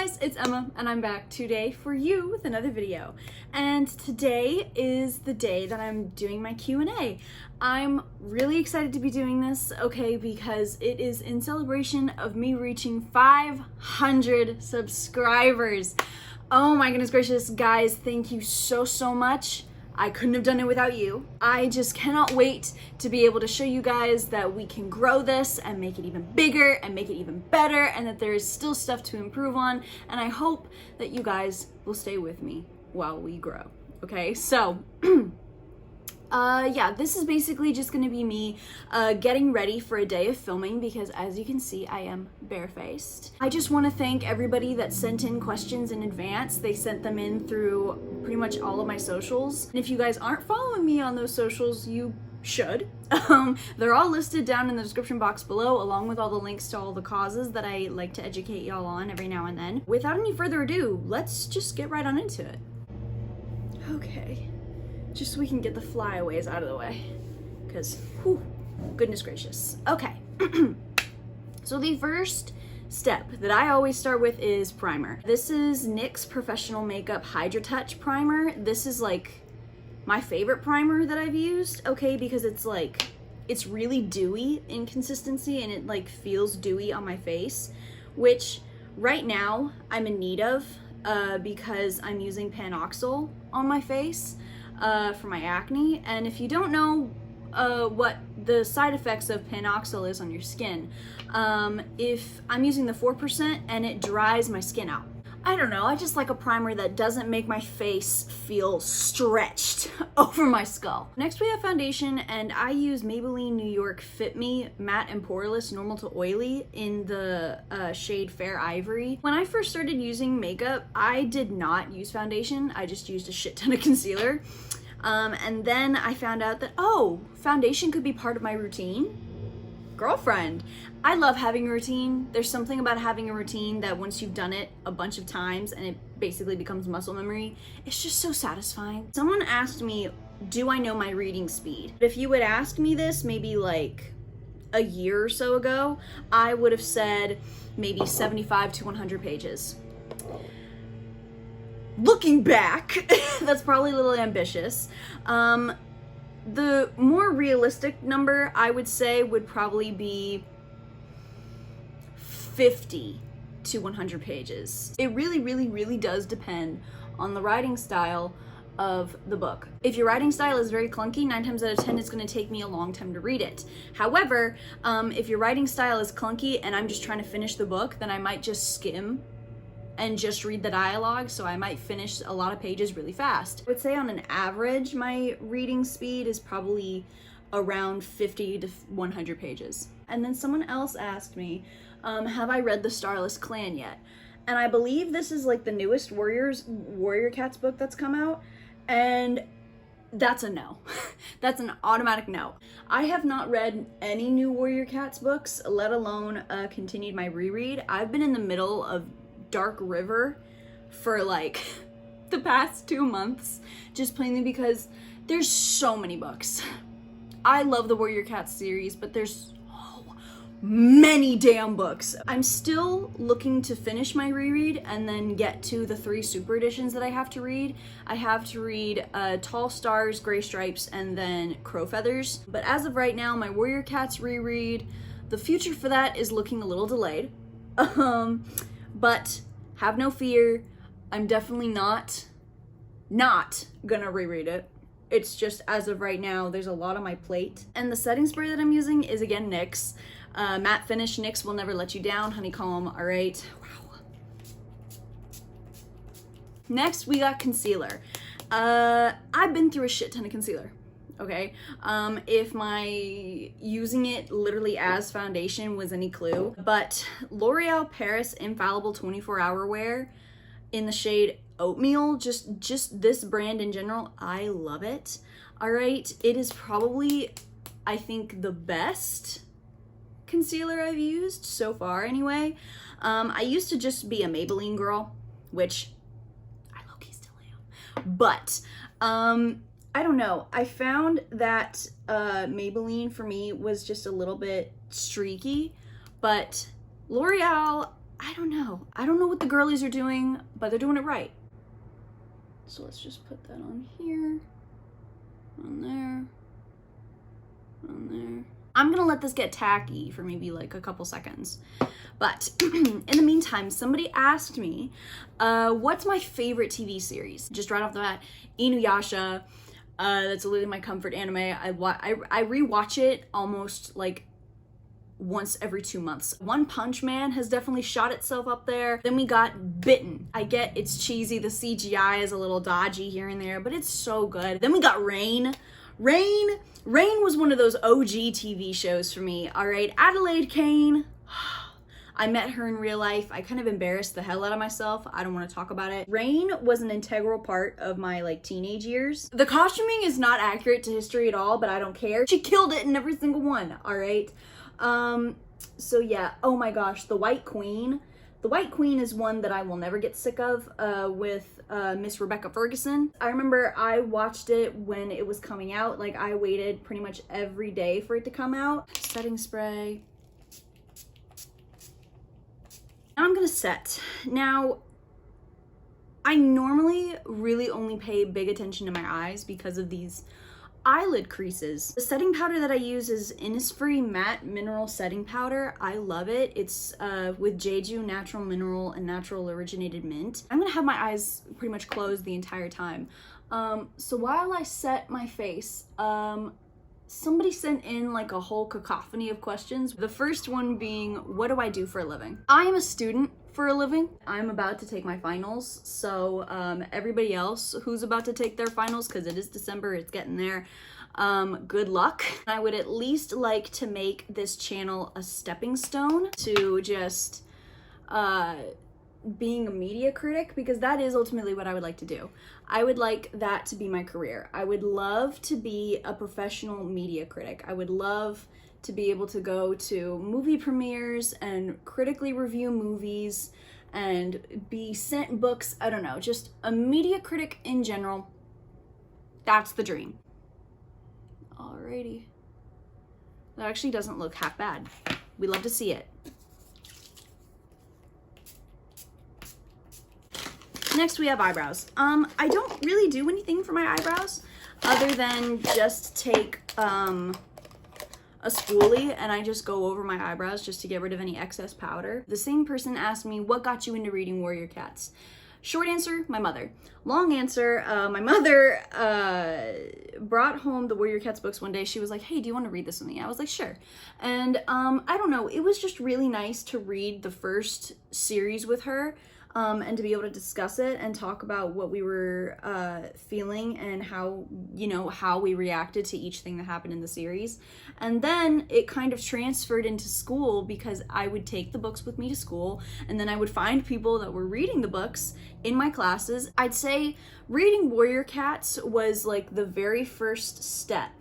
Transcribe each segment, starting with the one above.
guys, it's Emma and I'm back today for you with another video. And today is the day that I'm doing my Q&A. I'm really excited to be doing this, okay, because it is in celebration of me reaching 500 subscribers. Oh my goodness gracious, guys, thank you so much. I couldn't have done it without you. I just cannot wait to be able to show you guys that we can grow this and make it even bigger and make it even better, and that there is still stuff to improve on, and I hope that you guys will stay with me while we grow. Okay, so yeah, this is basically just gonna be me getting ready for a day of filming because, as you can see, I am barefaced. I just want to thank everybody that sent in questions in advance. They sent them in through pretty much all of my socials. And if you guys aren't following me on those socials, you should. They're all listed down in the description box below, along with all the links to all the causes that I like to educate y'all on every now and then. Without any further ado, let's just get right on into it. Okay. Just so we can get the flyaways out of the way, because, whew, goodness gracious. Okay, so the first step that I always start with is primer. This is NYX Professional Makeup Hydra Touch Primer. This is like my favorite primer that I've used, okay, because it's like, it's really dewy in consistency and it like feels dewy on my face, which right now I'm in need of because I'm using Panoxyl on my face. For my acne, and if you don't know what the side effects of Panoxyl is on your skin, if I'm using the 4% and it dries my skin out. I don't know, I just like a primer that doesn't make my face feel stretched over my skull. Next we have foundation, and I use Maybelline New York Fit Me Matte and Poreless Normal to Oily in the shade Fair Ivory. When I first started using makeup, I did not use foundation, I just used a shit ton of concealer. And then I found out that, oh, foundation could be part of my routine. Girlfriend, I love having a routine. There's something about having a routine that once you've done it a bunch of times and it basically becomes muscle memory, it's just so satisfying. Someone asked me, do I know my reading speed? If you would ask me this maybe like a year or so ago, I would have said maybe 75 to 100 pages. Looking back, that's probably a little ambitious. The more realistic number, I would say, would probably be 50 to 100 pages. It really does depend on the writing style of the book. If your writing style is very clunky, 9 times out of 10 it's going to take me a long time to read it. However, if your writing style is clunky and I'm just trying to finish the book, then I might just skim and just read the dialogue, so I might finish a lot of pages really fast. I would say on an average, my reading speed is probably around 50 to 100 pages. And then someone else asked me, have I read The Starless Clan yet? And I believe this is like the newest Warrior Cats book that's come out, and that's a no. That's an automatic no. I have not read any new Warrior Cats books, let alone continued my reread. I've been in the middle of Dark River for like the past 2 months, just plainly because there's so many books. I love the Warrior Cats series, but there's so many damn books. I'm still looking to finish my reread and then get to the 3 super editions that I have to read. I have to read Tall Stars, Gray Stripes, and then Crow Feathers. But as of right now, my Warrior Cats reread, the future for that is looking a little delayed. But have no fear, I'm definitely not gonna reread it. It's just, as of right now, there's a lot on my plate. And the setting spray that I'm using is, again, NYX. Matte Finish, NYX Will Never Let You Down, Honeycomb, all right. Wow. Next, we got concealer. I've been through a shit ton of concealer. Okay, if my using it literally as foundation was any clue, but L'Oreal Paris Infallible 24-Hour Wear in the shade Oatmeal, just this brand in general, I love it. All right, it is probably, I think, the best concealer I've used so far anyway. I used to just be a Maybelline girl, which I low-key still am, but I don't know. I found that Maybelline for me was just a little bit streaky, but L'Oreal, I don't know. I don't know what the girlies are doing, but they're doing it right. So let's just put that on here, on there, on there. I'm gonna let this get tacky for maybe like a couple seconds. But in the meantime, somebody asked me, what's my favorite TV series? Just right off the bat, Inuyasha. That's literally my comfort anime. I rewatch it almost like once every 2 months. One Punch Man has definitely shot itself up there. Then we got Bitten. I get it's cheesy, the CGI is a little dodgy here and there, but it's so good. Then we got Rain. Rain was one of those OG TV shows for me, all right? Adelaide Kane. I met her in real life. I kind of embarrassed the hell out of myself. I don't want to talk about it. Rain was an integral part of my like teenage years. The costuming is not accurate to history at all, but I don't care. She killed it in every single one, all right? So yeah, oh my gosh, The White Queen. The White Queen is one that I will never get sick of, with Miss Rebecca Ferguson. I remember I watched it when it was coming out. Like, I waited pretty much every day for it to come out. Setting spray. Now I'm gonna set. Now, I normally really only pay big attention to my eyes because of these eyelid creases. The setting powder that I use is Innisfree Matte Mineral Setting Powder. I love it. It's with Jeju Natural Mineral and Natural Originated Mint. I'm gonna have my eyes pretty much closed the entire time. So while I set my face, somebody sent in like a whole cacophony of questions. The first one being, what do I do for a living? I am a student for a living. I'm about to take my finals, so everybody else who's about to take their finals, because it is December, it's getting there, good luck. I would at least like to make this channel a stepping stone to just being a media critic, because that is ultimately what I would like to do. I would like that to be my career. I would love to be a professional media critic. I would love to be able to go to movie premieres and critically review movies and be sent books. I don't know, just a media critic in general. That's the dream. Alrighty. That actually doesn't look half bad. We love to see it. Next we have eyebrows. I don't really do anything for my eyebrows other than just take a spoolie and I just go over my eyebrows just to get rid of any excess powder. The same person asked me, what got you into reading Warrior Cats? Short answer, my mother. Long answer, my mother brought home the Warrior Cats books one day. She was like, hey, do you want to read this with me? I was like, sure. And I don't know, it was just really nice to read the first series with her. And to be able to discuss it and talk about what we were feeling and how, you know, how we reacted to each thing that happened in the series. And then it kind of transferred into school because I would take the books with me to school and then I would find people that were reading the books in my classes. I'd say reading Warrior Cats was like the very first step,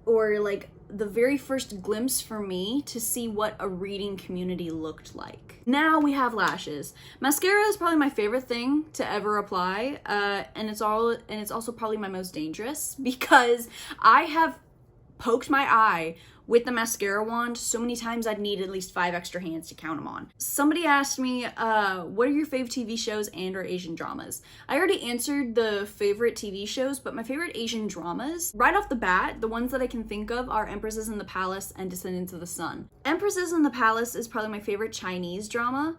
or like the very first glimpse for me to see what a reading community looked like. Now we have lashes. Mascara is probably my favorite thing to ever apply, and it's also probably my most dangerous because I have poked my eye with the mascara wand so many times I'd need at least 5 extra hands to count them on. Somebody asked me, what are your fave TV shows and or Asian dramas? I already answered the favorite TV shows, but my favorite Asian dramas, right off the bat, the ones that I can think of are Empresses in the Palace and Descendants of the Sun. Empresses in the Palace is probably my favorite Chinese drama.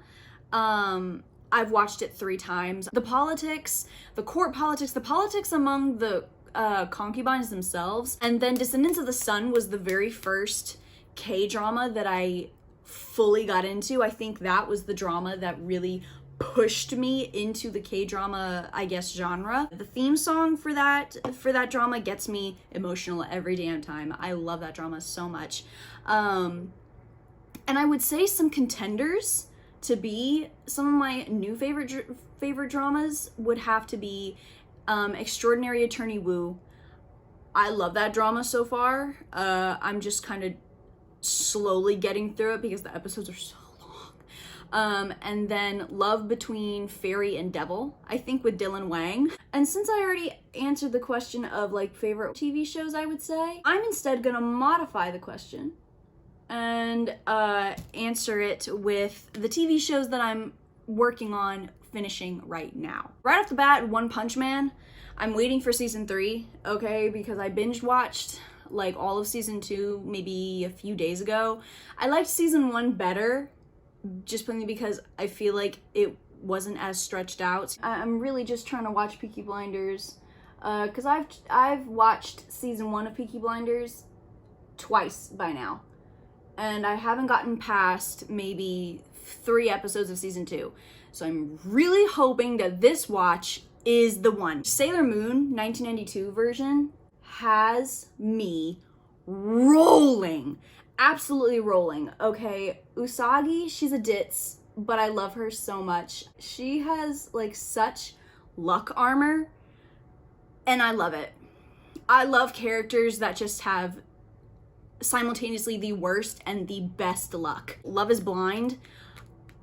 I've watched it 3 times. The politics, the court politics, the politics among the concubines themselves. And then Descendants of the Sun was the very first K-drama that I fully got into. I think that was the drama that really pushed me into the K-drama, I guess, genre. The theme song for that drama gets me emotional every damn time. I love that drama so much. And I would say some contenders to be some of my new favorite dramas would have to be Extraordinary Attorney Woo. I love that drama so far. I'm just kind of slowly getting through it because the episodes are so long. And then Love Between Fairy and Devil, I think, with Dylan Wang. And since I already answered the question of like favorite TV shows, I would say, I'm instead gonna modify the question and answer it with the TV shows that I'm working on finishing right now. Right off the bat, One Punch Man. I'm waiting for season 3, okay, because I binge watched like all of season 2 maybe a few days ago. I liked season 1 better, just plainly because I feel like it wasn't as stretched out. I'm really just trying to watch Peaky Blinders, because I've watched season 1 of Peaky Blinders twice by now, and I haven't gotten past maybe 3 episodes of season 2. So I'm really hoping that this watch is the one. Sailor Moon 1992 version has me rolling, absolutely rolling. Okay, Usagi, she's a ditz, but I love her so much. She has like such luck armor, and I love it. I love characters that just have simultaneously the worst and the best luck. Love is Blind.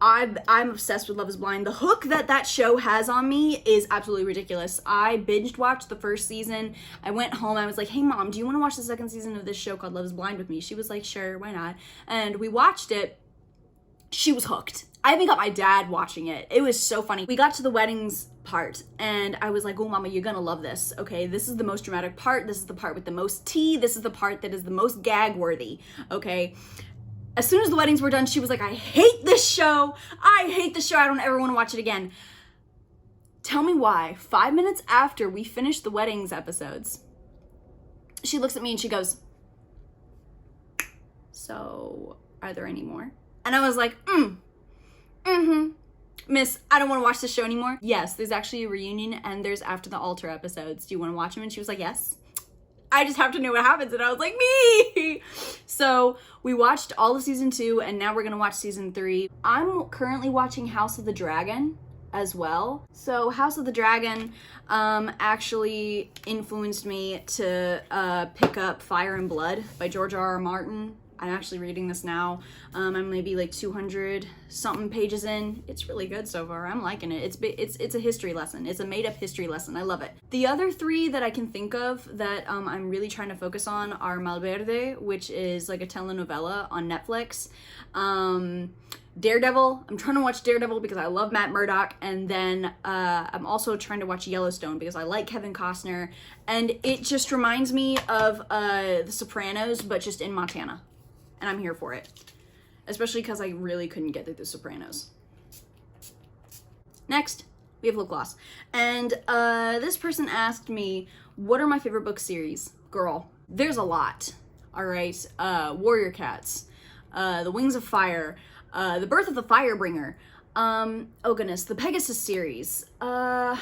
I'm obsessed with Love is Blind. The hook that show has on me is absolutely ridiculous. I binged watched the first season. I went home, I was like, hey mom, do you want to watch the second season of this show called Love is Blind with me? She was like, sure, why not? And we watched it. She was hooked. I even got my dad watching it. It was so funny. We got to the weddings part, and I was like, oh mama, you're gonna love this. Okay, this is the most dramatic part. This is the part with the most tea. This is the part that is the most gag worthy. Okay. As soon as the weddings were done, she was like, I hate this show. I hate this show. I don't ever want to watch it again. Tell me why. 5 minutes after we finished the weddings episodes, she looks at me and she goes, so are there any more? And I was like, miss, I don't want to watch this show anymore. Yes, there's actually a reunion, and there's After the Altar episodes. Do you want to watch them? And she was like, yes. I just have to know what happens. And I was like, me! So we watched all of season 2, and now we're gonna watch season 3. I'm currently watching House of the Dragon as well. So House of the Dragon actually influenced me to pick up Fire and Blood by George R.R. Martin. I'm actually reading this now. I'm maybe like 200 something pages in. It's really good so far. I'm liking it. It's a history lesson. It's a made-up history lesson. I love it. The other 3 that I can think of that I'm really trying to focus on are Malverde, which is like a telenovela on Netflix. Daredevil. I'm trying to watch Daredevil because I love Matt Murdock, and then I'm also trying to watch Yellowstone because I like Kevin Costner, and it just reminds me of The Sopranos, but just in Montana. And I'm here for it, especially because I really couldn't get through The Sopranos. Next, we have lip gloss. And this person asked me, what are my favorite book series? Girl, there's a lot, all right? Warrior Cats, The Wings of Fire, The Birth of the Firebringer, oh goodness, the Pegasus series, Iron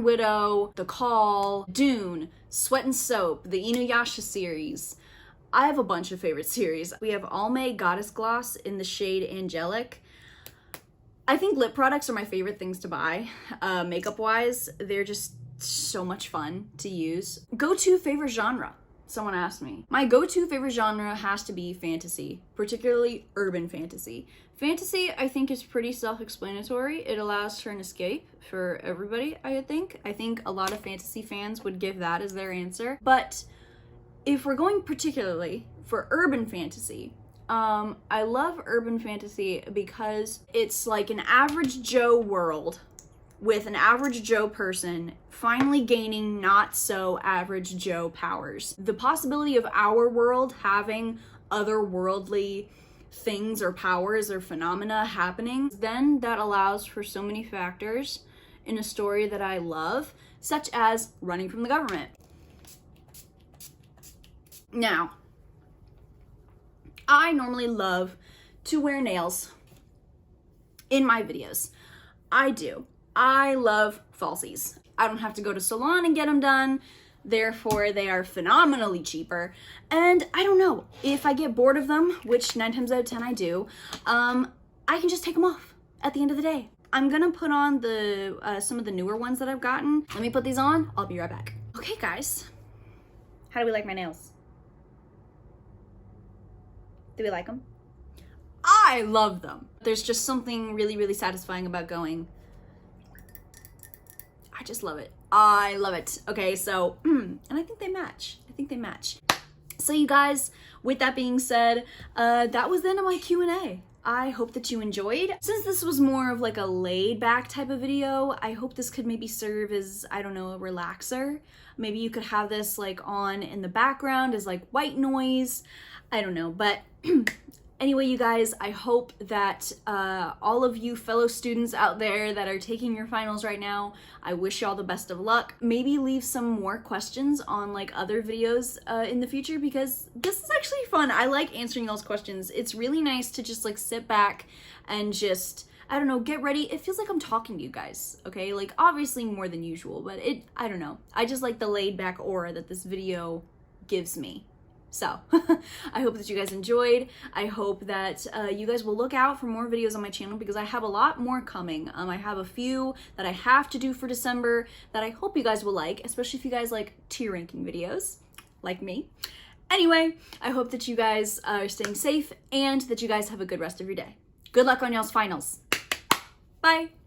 Widow, The Call, Dune, Sweat and Soap, the Inuyasha series. I have a bunch of favorite series. We have Almay Goddess Gloss in the shade Angelic. I think lip products are my favorite things to buy, makeup-wise. They're just so much fun to use. Go-to favorite genre? Someone asked me. My go-to favorite genre has to be fantasy, particularly urban fantasy. Fantasy, I think, is pretty self-explanatory. It allows for an escape for everybody, I think. I think a lot of fantasy fans would give that as their answer. But if we're going particularly for urban fantasy, I love urban fantasy because it's like an average Joe world with an average Joe person finally gaining not so average Joe powers. The possibility of our world having otherworldly things or powers or phenomena happening, then that allows for so many factors in a story that I love, such as running from the government. Now, I normally love to wear nails in my videos. I do. I love falsies. I don't have to go to salon and get them done. Therefore, they are phenomenally cheaper. And I don't know, if I get bored of them, which 9 times out of 10 I do, I can just take them off at the end of the day. I'm gonna put on the some of the newer ones that I've gotten. Let me put these on. I'll be right back. Okay, guys. How do we like my nails? Do we like them? I love them. There's just something really, really satisfying about going, I just love it. I love it. Okay, so, and I think they match. So you guys, with that being said, that was the end of my Q&A. I hope that you enjoyed. Since this was more of like a laid back type of video, I hope this could maybe serve as, I don't know, a relaxer. Maybe you could have this like on in the background as like white noise. I don't know, but anyway, you guys, I hope that all of you fellow students out there that are taking your finals right now, I wish y'all the best of luck. Maybe leave some more questions on like other videos in the future, because this is actually fun. I like answering y'all's questions. It's really nice to just like sit back and just, I don't know, get ready. It feels like I'm talking to you guys, okay? Like obviously more than usual, but I don't know. I just like the laid back aura that this video gives me. So I hope that you guys enjoyed. I hope that you guys will look out for more videos on my channel, because I have a lot more coming. I have a few that I have to do for December that I hope you guys will like, especially if you guys like tier ranking videos like me. Anyway, I hope that you guys are staying safe and that you guys have a good rest of your day. Good luck on y'all's finals. Bye.